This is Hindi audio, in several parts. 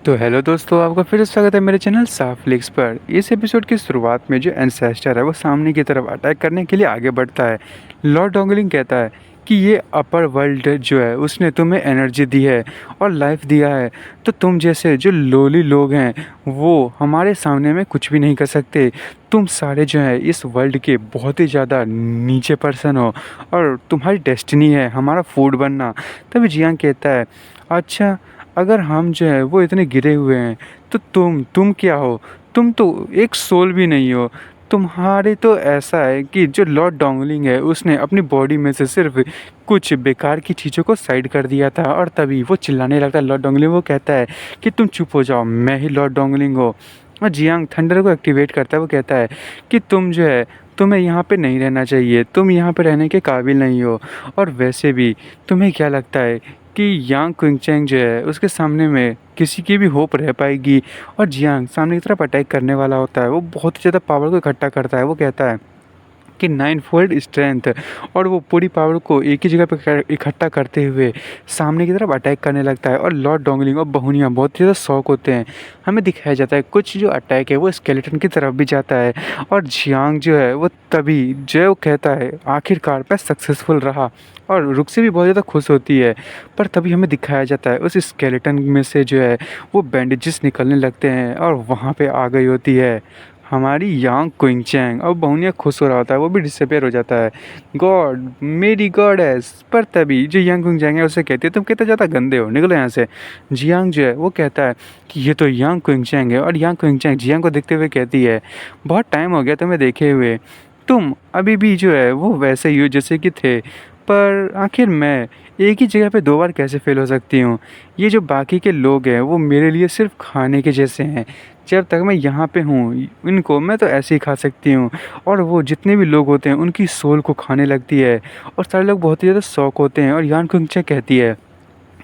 तो हेलो दोस्तों, आपका फिर से स्वागत है मेरे चैनल साफ लिक्स पर। इस एपिसोड की शुरुआत में जो एंसेस्टर है वो सामने की तरफ अटैक करने के लिए आगे बढ़ता है। लॉर्ड डोंगलिंग कहता है कि ये अपर वर्ल्ड जो है उसने तुम्हें एनर्जी दी है और लाइफ दिया है, तो तुम जैसे जो लोली लोग हैं वो हमारे सामने में कुछ भी नहीं कर सकते। तुम सारे जो है इस वर्ल्ड के बहुत ही ज़्यादा नीचे पर्सन हो और तुम्हारी डेस्टिनी है हमारा फूड बनना। तभी जियांग कहता है, अच्छा, अगर हम जो है वो इतने गिरे हुए हैं तो तुम क्या हो? तुम तो एक सोल भी नहीं हो। तुम्हारे तो ऐसा है कि जो लॉर्ड डोंगलिंग है उसने अपनी बॉडी में से सिर्फ कुछ बेकार की चीज़ों को साइड कर दिया था और तभी वो चिल्लाने लगता है। लॉर्ड डोंगलिंग वो कहता है कि तुम चुप हो जाओ, मैं ही लॉर्ड डोंगलिंग हो। और जियांग थंडर को एक्टिवेट करता है। वो कहता है कि तुम जो है तुम्हें यहाँ पे नहीं रहना चाहिए, तुम यहाँ पे रहने के काबिल नहीं हो। और वैसे भी तुम्हें क्या लगता है कि यांग क्विंगचैंग जो है उसके सामने में किसी की भी होप रह पाएगी? और जियांग सामने की तरफ अटैक करने वाला होता है। वो बहुत ही ज़्यादा पावर को इकट्ठा करता है। वो कहता है कि 9 फोल्ड स्ट्रेंथ, और वो पूरी पावर को एक ही जगह पर इकट्ठा करते हुए सामने की तरफ अटैक करने लगता है। और लॉर्ड डोंगलिंग और बहुनिया बहुत ही ज़्यादा शौक होते हैं। हमें दिखाया जाता है कुछ जो अटैक है वो स्केलेटन की तरफ भी जाता है। और जियांग जो है वो तभी जो है वो कहता है आखिरकार मैं सक्सेसफुल रहा। और रुक्सी भी बहुत ज़्यादा खुश होती है। पर तभी हमें दिखाया जाता है उस स्केलेटन में से जो है वो बैंडेजेस निकलने लगते हैं और वहाँ पे आ गई होती है हमारी यांग क्विंगचैंग। और बहुनिया खुश हो रहा होता है, वो भी डिसअपेयर हो जाता है। गॉड, मेरी गॉडेस। पर तभी जो यांग क्विंगचैंग है उसे कहती है तुम कितने ज़्यादा गंदे हो, निकलो यहाँ से। जियांग जो है वो कहता है कि ये तो यांग क्विंगचैंग है। और यांग क्विंगचैंग जियांग को देखते हुए कहती है बहुत टाइम हो गया तुम्हें देखे हुए, तुम अभी भी जो है वो वैसे ही हो जैसे कि थे। पर आखिर मैं एक ही जगह पे 2 बार कैसे फेल हो सकती हूँ? ये जो बाकी के लोग हैं वो मेरे लिए सिर्फ खाने के जैसे हैं। जब तक मैं यहाँ पे हूँ इनको मैं तो ऐसे ही खा सकती हूँ। और वो जितने भी लोग होते हैं उनकी सोल को खाने लगती है। और सारे लोग बहुत ही ज़्यादा शौक होते हैं। और यान कुंगचे कहती है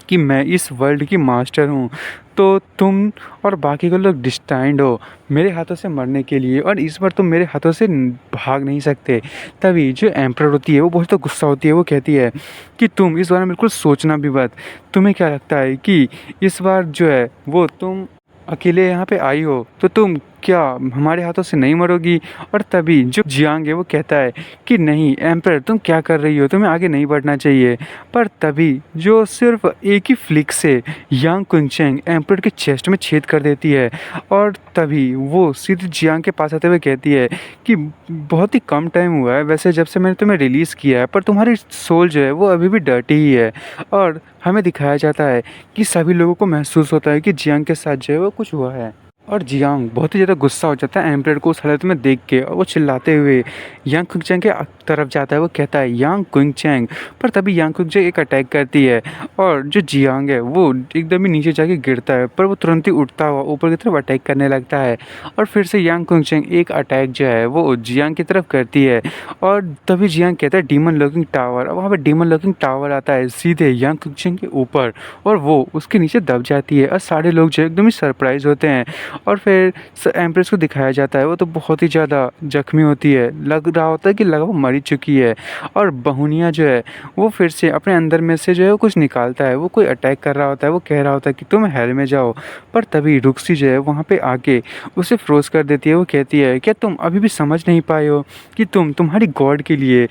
कि मैं इस वर्ल्ड की मास्टर हूँ, तो तुम और बाकी के लोग डिस्टाइंड हो मेरे हाथों से मरने के लिए, और इस बार तुम मेरे हाथों से भाग नहीं सकते। तभी जो एम्परर होती है वो बहुत ज़्यादा गुस्सा होती है। वो कहती है कि तुम इस बारे में बिल्कुल सोचना भी मत। तुम्हें क्या लगता है कि इस बार जो है वो तुम अकेले यहाँ पे आई हो तो तुम क्या हमारे हाथों से नहीं मरोगी? और तभी जो जियांग है वो कहता है कि नहीं एम्पर, तुम क्या कर रही हो, तुम्हें आगे नहीं बढ़ना चाहिए। पर तभी जो सिर्फ एक ही फ्लिक से यांग कुंगचैंग एम्पर के चेस्ट में छेद कर देती है। और तभी वो सीधे जियांग के पास आते हुए कहती है कि बहुत ही कम टाइम हुआ है वैसे जब से मैंने तुम्हें रिलीज़ किया है, पर तुम्हारी सोल जो है वो अभी भी डर्टी ही है। और हमें दिखाया जाता है कि सभी लोगों को महसूस होता है कि जियांग के साथ जो है वो कुछ हुआ है। और जियांग बहुत ही ज़्यादा गुस्सा हो जाता है एम्परर को उस हालत में देख के, और वो चिल्लाते हुए यांग क्विंगचैंग के तरफ जाता है। वो कहता है यांग क्विंगचैंग। पर तभी यांग क्विंगचैंग एक अटैक करती है और जो जियांग है वो एकदम ही नीचे जाके गिरता है, पर वो तुरंत ही उठता हुआ ऊपर की तरफ अटैक करने लगता है। और फिर से यांग क्विंगचैंग एक अटैक जो है वो जियांग की तरफ करती है। और तभी जियांग कहता है डीमन लॉकिंग टावर। और वहाँ पर डीमन लॉकिंग टावर आता है सीधे यांग क्विंगचैंग के ऊपर, और वो उसके नीचे दब जाती है। और सारे लोग जो एकदम ही सरप्राइज होते हैं। और फिर एम्प्रेस को दिखाया जाता है वो तो बहुत ही ज़्यादा जख्मी होती है, लग रहा होता है कि लगा वो मरी चुकी है। और बहुनिया जो है वो फिर से अपने अंदर में से जो है वो कुछ निकालता है, वो कोई अटैक कर रहा होता है। वो कह रहा होता है कि तुम हेल में जाओ। पर तभी रुक्सी जो है वहाँ पे आके उसे फ्रोज कर देती है। वो कहती है क्या तुम अभी भी समझ नहीं पाए हो कि तुम्हारी गॉड के लिए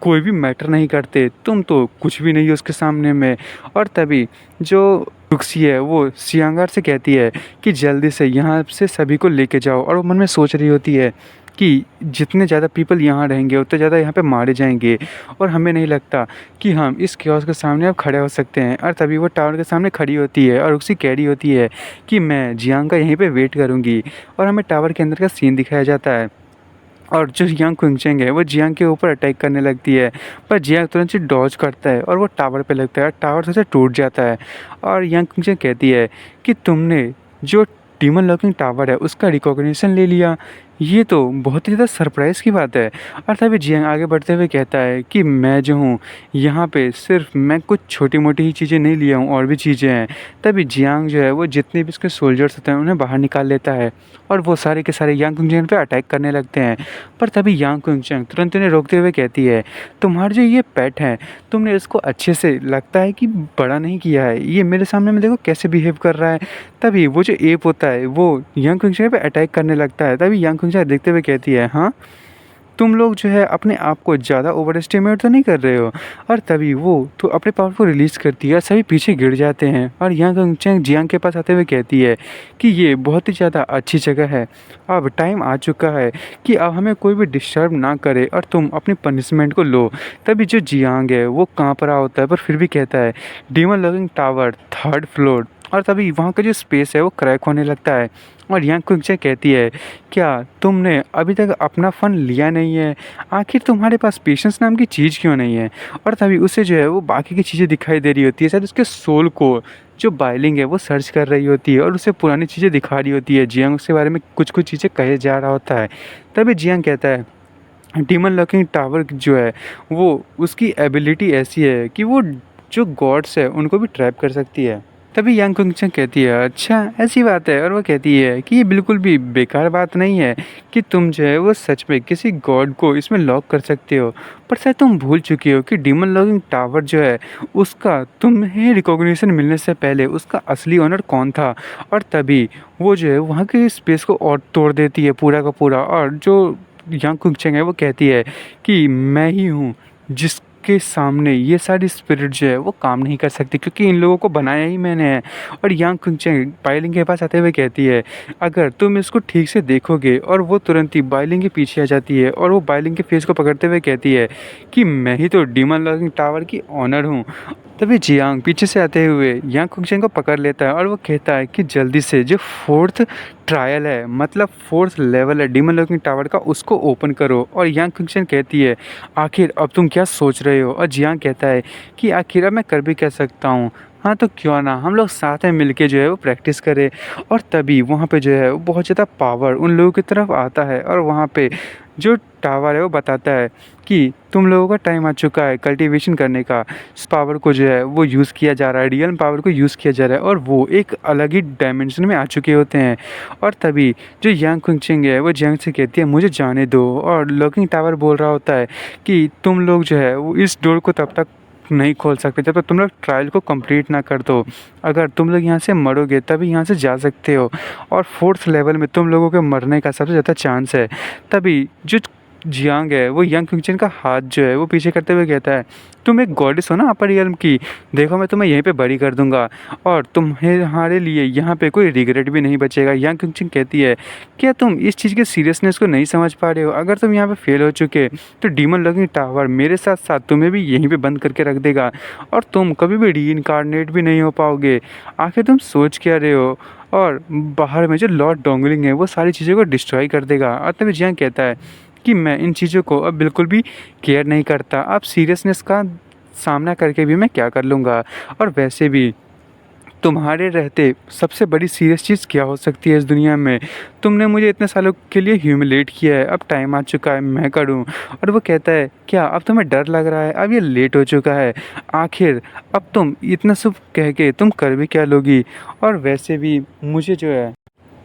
कोई भी मैटर नहीं करते, तुम तो कुछ भी नहीं हो उसके सामने में। और तभी जो रुक्सी है वो सियांगार से कहती है कि जल्दी से यहाँ से सभी को लेके जाओ। और वो मन में सोच रही होती है कि जितने ज़्यादा पीपल यहाँ रहेंगे उतने ज़्यादा यहाँ पे मारे जाएंगे, और हमें नहीं लगता कि हम इस क्योस के सामने अब खड़े हो सकते हैं। और तभी वो टावर के सामने खड़ी होती है और रुक्सी कह रही होती है कि मैं जियांग का यहीं पे वेट करूँगी। और हमें टावर के अंदर का सीन दिखाया जाता है। और जो यांग क्विंगचैंग है वो जियांग के ऊपर अटैक करने लगती है, पर जियांग तुरंत से डॉज करता है और वो टावर पे लगता है। टावर से टूट जाता है। और यांग क्विंगचैंग कहती है कि तुमने जो डीमन लॉकिंग टावर है उसका रिकॉग्निशन ले लिया, ये तो बहुत ही ज़्यादा सरप्राइज़ की बात है। और तभी जियांग आगे बढ़ते हुए कहता है कि मैं जो हूँ यहाँ पे सिर्फ़ मैं कुछ छोटी-मोटी ही चीज़ें नहीं लिया हूँ, और भी चीज़ें हैं। तभी जियांग जो है वो जितने भी उसके सोल्जर्स होते हैं उन्हें बाहर निकाल लेता है और वो सारे के सारे यांग कुंगचेंग पे अटैक करने लगते हैं। पर तभी यांग कुंगचेंग तुरंत उन्हें रोकते हुए कहती है, तुम्हारा जो ये पेट है, तुमने इसको अच्छे से लगता है कि बड़ा नहीं किया है। ये मेरे सामने में देखो कैसे बिहेव कर रहा है। तभी वो जो एप होता है वो यांग कुंगचेंग पे अटैक करने लगता है। तभी यांग कुंगचेंग देखते हुए कहती है, हाँ, तुम लोग जो है अपने आप को ज़्यादा ओवर एस्टिमेट तो नहीं कर रहे हो। और तभी वो तो अपने पावर को रिलीज़ करती है और सभी पीछे गिर जाते हैं। और यांग कुंगचेंग जियांग के पास आते हुए कहती है कि ये बहुत ही ज़्यादा अच्छी जगह है। अब टाइम आ चुका है कि अब हमें कोई भी डिस्टर्ब ना करे और तुम अपनी पनिशमेंट को लो। तभी जो जियांग है वो काँप रहा होता है पर फिर भी कहता है, demon loving tower 3rd floor. और तभी वहाँ का जो स्पेस है वो क्रैक होने लगता है। और यांग कुंगचेंग कहती है, क्या तुमने अभी तक अपना फ़न लिया नहीं है? आखिर तुम्हारे पास पेशेंस नाम की चीज़ क्यों नहीं है? और तभी उसे जो है वो बाकी की चीज़ें दिखाई दे रही होती है। शायद उसके सोल को जो बाइलिंग है वो सर्च कर रही होती है और उसे पुरानी चीज़ें दिखा रही होती है। जियांग उसके बारे में कुछ-कुछ चीज़ें कहे जा रहा होता है। तभी जियांग कहता है, डीमन लॉकिंग टावर जो है वो उसकी एबिलिटी ऐसी है कि वो जो गॉड्स है उनको भी ट्रैप कर सकती है। तभी यांग कुंगचेंग कहती है, अच्छा ऐसी बात है। और वो कहती है कि ये बिल्कुल भी बेकार बात नहीं है कि तुम जो है वो सच में किसी गॉड को इसमें लॉक कर सकते हो। पर शायद तुम भूल चुके हो कि डीमन लॉकिंग टावर जो है उसका तुम्हें रिकॉग्निशन मिलने से पहले उसका असली ओनर कौन था। और तभी वो जो है वहाँ के स्पेस को और तोड़ देती है पूरा का पूरा। और जो यांग कुंगचेंग है वो कहती है कि मैं ही हूँ जिसके सामने ये सारी स्पिरिट जो है वो काम नहीं कर सकती, क्योंकि इन लोगों को बनाया ही मैंने है। और यांग कुंगचेंग बाइलिंग के पास आते हुए कहती है, अगर तुम इसको ठीक से देखोगे। और वो तुरंत ही बाइलिंग के पीछे आ जाती है और वो बाइलिंग के फेस को पकड़ते हुए कहती है कि मैं ही तो डीमन लॉकिंग टावर की ऑनर हूँ। तभी जियांग पीछे से आते हुए यांग कुंगचेंग को पकड़ लेता है और वो कहता है कि जल्दी से जो 4th ट्रायल है, मतलब 4th लेवल है डीमन लॉकिंग टावर का, उसको ओपन करो। और यांग कुंगचेंग कहती है, आखिर अब तुम क्या सोच रहे हो? और जियांग कहता है कि आखिर अब मैं कर भी क्या सकता हूँ। हाँ, तो क्यों ना हम लोग साथ में मिलके जो है वो प्रैक्टिस करें। और तभी वहाँ पे जो है वो बहुत ज़्यादा पावर उन लोगों की तरफ आता है और वहाँ पे जो टावर है वो बताता है कि तुम लोगों का टाइम आ चुका है कल्टीवेशन करने का। इस पावर को जो है वो यूज़ किया जा रहा है, रियल पावर को यूज़ किया जा रहा है और वो एक अलग ही डायमेंशन में आ चुके होते हैं। और तभी जो यांग कुंगचेंग है वो जियांग से कहती है, मुझे जाने दो। और लॉकिंग टावर बोल रहा होता है कि तुम लोग जो है वो इस डोर को तब तक नहीं खोल सकते जब तक तुम लोग ट्रायल को कंप्लीट ना कर दो। अगर तुम लोग यहाँ से मरोगे तभी यहाँ से जा सकते हो। और 4th लेवल में तुम लोगों के मरने का सबसे ज़्यादा चांस है। तभी जो जियांग है वो यांग कुंगचेन का हाथ जो है वो पीछे करते हुए कहता है, तुम एक गॉडेस हो ना अपर रियल्म की, देखो मैं तुम्हें यहीं पे बरी कर दूंगा और तुम्हारे लिए यहाँ पे कोई रिग्रेट भी नहीं बचेगा। यांग कुंगचेन कहती है, क्या तुम इस चीज़ के सीरियसनेस को नहीं समझ पा रहे हो? अगर तुम यहाँ पे फेल हो चुके तो डीमन लॉकिंग टावर मेरे साथ साथ तुम्हें भी यहीं पे बंद करके रख देगा और तुम कभी भी रीइंकारनेट भी नहीं हो पाओगे। आखिर तुम सोच क्या रहे हो? और बाहर में जो लॉर्ड डोंगलिंग है वो सारी चीज़ों को डिस्ट्रॉय कर देगा। और तभी जियांग कहता है कि मैं इन चीज़ों को अब बिल्कुल भी केयर नहीं करता। अब सीरियसनेस का सामना करके भी मैं क्या कर लूँगा? और वैसे भी तुम्हारे रहते सबसे बड़ी सीरियस चीज़ क्या हो सकती है इस दुनिया में? तुमने मुझे इतने सालों के लिए ह्यूमिलेट किया है, अब टाइम आ चुका है मैं करूँ। और वो कहता है, क्या अब तुम्हें डर लग रहा है? अब ये लेट हो चुका है। आखिर अब तुम इतना सब कह के तुम कर भी क्या लोगी? और वैसे भी मुझे जो है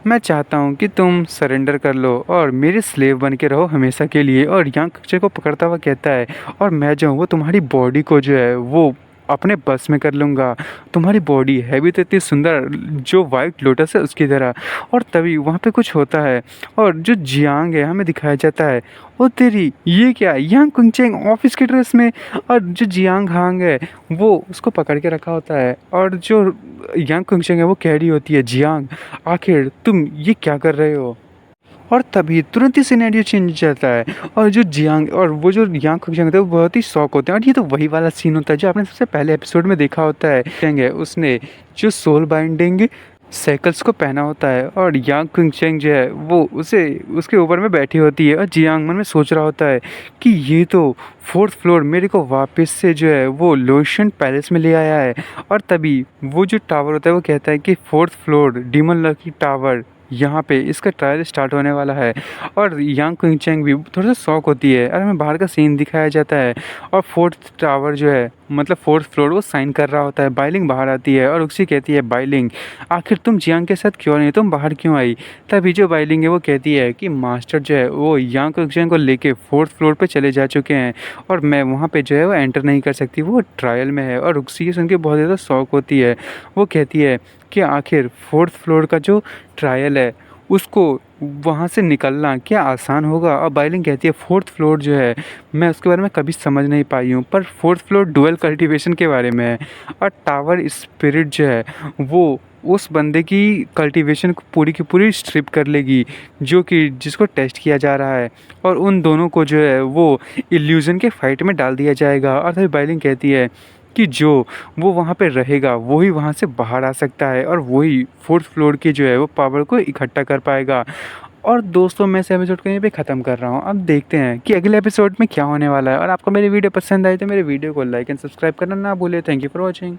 मैं चाहता हूँ कि तुम सरेंडर कर लो और मेरे स्लेव बन के रहो हमेशा के लिए। और यांग कुंगचेन को पकड़ता हुआ कहता है, और मैं जो हूँ वो तुम्हारी बॉडी को जो है वो अपने बस में कर लूँगा। तुम्हारी बॉडी है भी तो इतनी सुंदर जो वाइट लोटस है उसकी तरह। और तभी वहाँ पे कुछ होता है और जो जियांग है हमें दिखाया जाता है, ओ तेरी ये क्या, यांग कुंगचेन ऑफिस के ड्रेस में। और जो जियांग हांग है वो उसको पकड़ के रखा होता है और जो यांग कुंगचेन है वो कह रही होती है, जियांग आखिर तुम ये क्या कर रहे हो? और तभी तुरंत ही सिनेरियो चेंज हो जाता है और जो जियांग और वो जो यांग कुंगचेन होता है वो बहुत ही शॉक होते हैं। और ये तो वही वाला सीन होता है जो आपने सबसे पहले एपिसोड में देखा होता है। है उसने जो सोल बाइंडिंग साइकिल्स को पहना होता है और यांग कुंगचेन जो है वो उसे उसके ऊपर में बैठी होती है और जियांग मन में सोच रहा होता है कि ये तो 4th फ्लोर मेरे को वापस से जो है वो लोशन पैलेस में ले आया है। और तभी वो जो टावर होता है वो कहता है कि 4th floor demon locking tower यहाँ पे इसका ट्रायल स्टार्ट होने वाला है और यांग क्विंगचैंग भी थोड़ा सा शॉक होती है और हमें बाहर का सीन दिखाया जाता है और फोर्थ टावर जो है मतलब फोर्थ फ्लोर वो साइन कर रहा होता है। बाइलिंग बाहर आती है और उसी कहती है बाइलिंग आखिर तुम जियांग के साथ क्यों नहीं, तुम बाहर क्यों आई। तभी जो बाइलिंग है वो कहती है कि मास्टर जो है वो यांग क्विंगचैंग को लेके फोर्थ फ्लोर पे चले जा चुके हैं और मैं वहाँ पे जो है वो एंटर नहीं कर सकती, वो ट्रायल में है। और उसी सुन के बहुत ज़्यादा शौक होती है। वो कहती है कि आखिर फोर्थ फ्लोर का जो ट्रायल है उसको वहाँ से निकलना क्या आसान होगा। और बाइलिंग कहती है फोर्थ फ्लोर जो है मैं उसके बारे में कभी समझ नहीं पाई हूँ, पर फोर्थ फ्लोर डुअल कल्टीवेशन के बारे में है और टावर स्पिरिट जो है वो उस बंदे की कल्टीवेशन को पूरी की पूरी स्ट्रिप कर लेगी जो कि जिसको टेस्ट किया जा रहा है और उन दोनों को जो है वो इल्यूज़न के फाइट में डाल दिया जाएगा। और तभी बाइलिंग कहती है कि जो वो वहाँ पे रहेगा वही वहाँ से बाहर आ सकता है और वही फोर्थ फ्लोर की जो है वो पावर को इकट्ठा कर पाएगा। और दोस्तों मैं इस एपिसोड को यहीं पे ख़त्म कर रहा हूँ। अब देखते हैं कि अगले एपिसोड में क्या होने वाला है। और आपको मेरी वीडियो पसंद आई तो मेरे वीडियो को लाइक एंड सब्सक्राइब करना ना भूले। Thank you for watching.